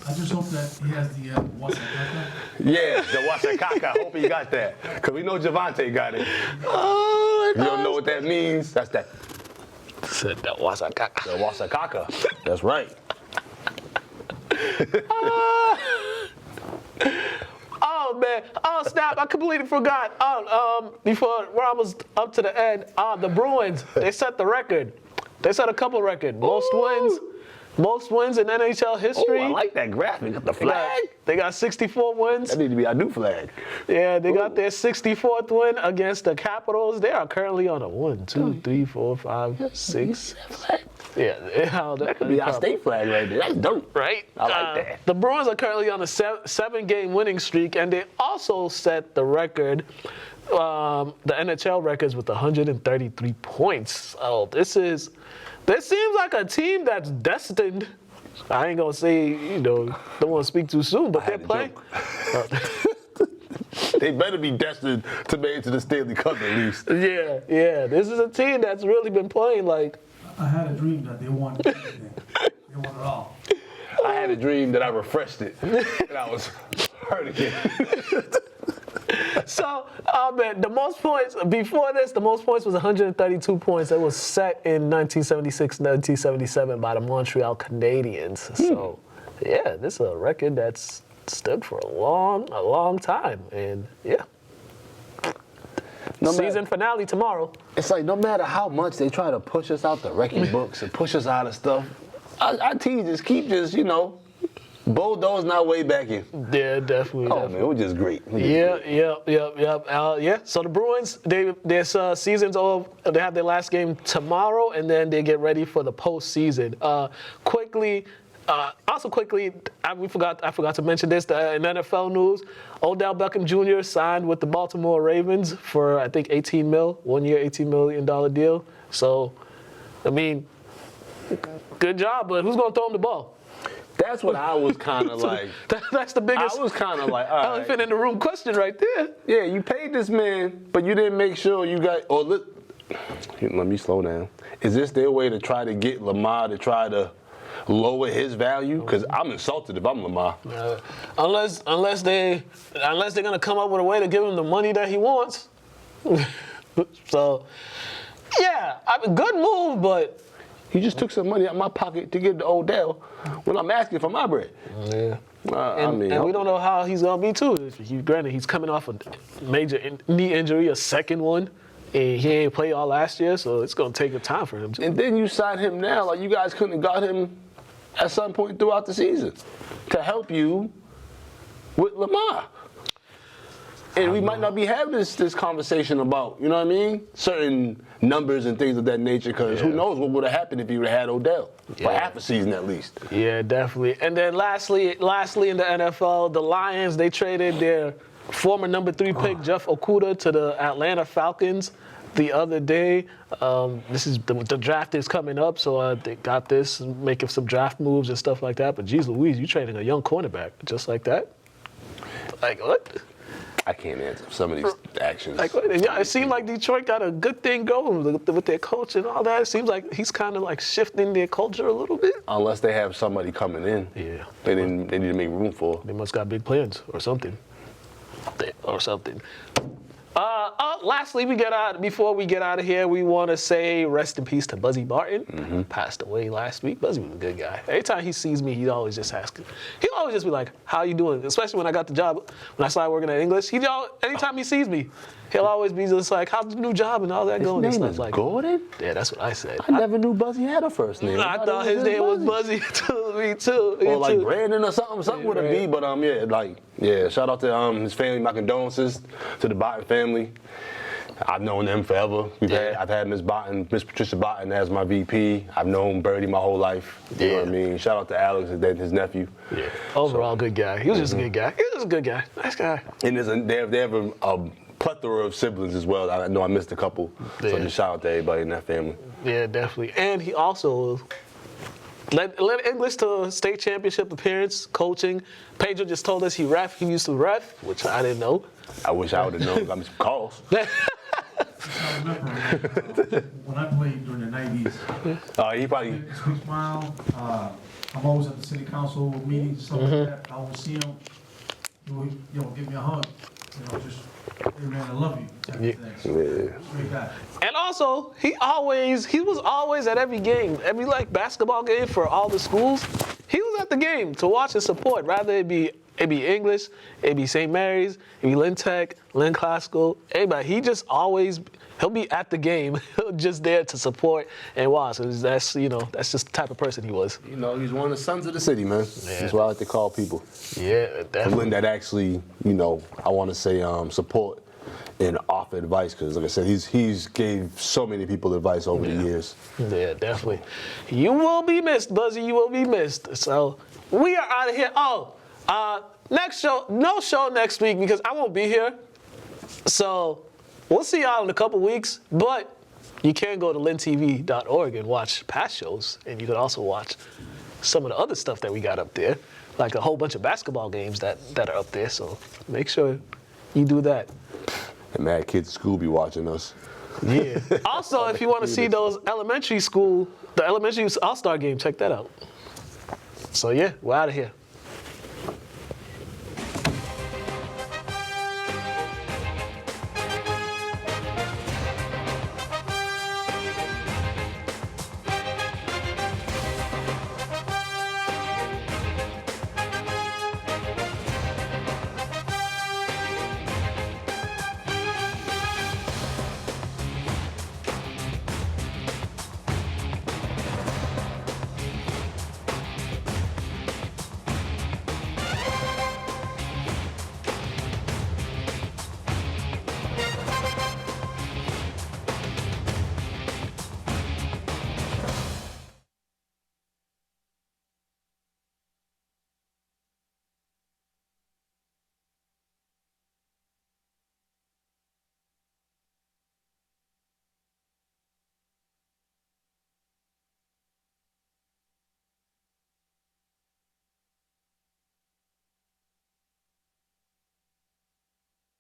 I just hope that he has the Wasakaka. Yeah, the Wasakaka. Hope he got that, because we know Javante got it. Oh, You don't know what that means? That's that. Said that was a caca. The Wasakaka. That's right. Oh man! Oh snap! I completely forgot. Before we're almost up to the end. The Bruins, they set the record. They set a couple record. Most wins in NHL history. Oh, I like that graphic. Got the flag. They got 64 wins. That need to be our new flag. Yeah, they got their 64th win against the Capitals. They are currently on a 1, 2, 3, 4, 5, 6. Yeah, That could be our state flag right there. That's dope. Right? I like that. The Bruins are currently on a 7-game winning streak, and they also set the record, the NHL records, with 133 points. So this seems like a team that's destined. I ain't gonna say, don't want to speak too soon, but they're playing. They better be destined to make it to the Stanley Cup at least. Yeah. This is a team that's really been playing like. I had a dream that they won everything. They won it all. I had a dream that I refreshed it, and I was hurt again. So, man, the most points before this, the most points was 132 points. It was set in 1976, 1977 by the Montreal Canadiens. So, yeah, this is a record that's stood for a long time, and yeah. Season finale tomorrow. It's like no matter how much they try to push us out the record books and push us out of stuff, our teams just keep Bulldoze not way back in. Yeah, definitely. Oh man, it was just great. Yeah. So the Bruins, their season's over. They have their last game tomorrow, and then they get ready for the postseason. Quickly, I forgot to mention this. In NFL news, Odell Beckham Jr. signed with the Baltimore Ravens for I think 18 mil, 1 year, $18 million deal. So, I mean, good job, but who's gonna throw him the ball? That's what I was kind of like. That's the biggest. I was kind of like, all right. Elephant in the room question right there. Yeah, you paid this man, but you didn't make sure you got. Let me slow down. Is this their way to try to get Lamar to try to lower his value? Because I'm insulted if I'm Lamar. Unless they're gonna come up with a way to give him the money that he wants. So, yeah, good move, but. You just took some money out of my pocket to give to Odell when I'm asking for my bread. Yeah. And we don't know how he's going to be, too. Granted, he's coming off a major knee injury, a second one, and he ain't played all last year, so it's going to take a time for him. And then you sign him now. Like, you guys couldn't have got him at some point throughout the season to help you with Lamar. And we might not be having this conversation about, you know what I mean, certain numbers and things of that nature, because who knows what would have happened if you would have had Odell for half a season at least. Yeah, definitely. And then lastly in the NFL, the Lions, they traded their former number 3 pick, Jeff Okudah, to the Atlanta Falcons the other day. This is the draft is coming up, so they got this, making some draft moves and stuff like that. But geez Louise, you trading a young cornerback just like that? Like, what? I can't answer some of these actions. Like, it seemed like Detroit got a good thing going with their coach and all that. It seems like he's kind of like shifting their culture a little bit. Unless they have somebody coming in. Yeah. They need to make room for. They must got big plans or something. Lastly, before we get out of here, we want to say rest in peace to Buzzy Barton. Mm-hmm. Passed away last week. Buzzy was a good guy. Every time he sees me, he always just asks. He'll always just be like, "How you doing?" Especially when I got the job, when I started working at English. Anytime he sees me, he'll always be just like, "How's the new job and all that going?" His and name stuff is like Gordon? Yeah, that's what I said. I never knew Buzzy had a first name. I thought his name was Buzzy too. Me too. Or like Brandon or something with a B. But shout out to his family. My condolences to the Barton family. I've known them forever. I've had Miss Patricia Barton as my VP. I've known Birdie my whole life. You know what I mean? Shout out to Alex, his nephew. Yeah. Overall, good guy. He was just a good guy. He was just a good guy. Nice guy. And they have a plethora of siblings as well. I know I missed a couple. So just shout out to everybody in that family. Yeah, definitely. And he also led English to a state championship appearance, coaching. Pedro just told us he used to ref, which I didn't know. I wish I would have known. Got me some calls. I remember when I played during the 90s. He probably. Sweet Smile. I'm always at the city council meetings and stuff like that. I will see him. Give me a hug. Just, hey man, I love you. Type of thing. Great guy. And also, he was always at every game, every basketball game for all the schools. He was at the game to watch and support. Rather it be English, it be St. Mary's, it be Lynn Tech, Lynn Classical, everybody. He'll be at the game, just there to support and watch. That's just the type of person he was. He's one of the sons of the city, man. Yeah. That's what I like to call people. Yeah, definitely. Lynn that actually, I want to say support and offer advice, because like I said, he's gave so many people advice over the years. Yeah, definitely. You will be missed, Buzzy. You will be missed. So we are out of here. Next show, no show next week because I won't be here. So we'll see y'all in a couple weeks. But you can go to lyntv.org and watch past shows, and you can also watch some of the other stuff that we got up there, like a whole bunch of basketball games that are up there. So make sure you do that. And mad kids at school be watching us. Yeah. Also, if you want to see the elementary All-Star game, check that out. So yeah, we're out of here.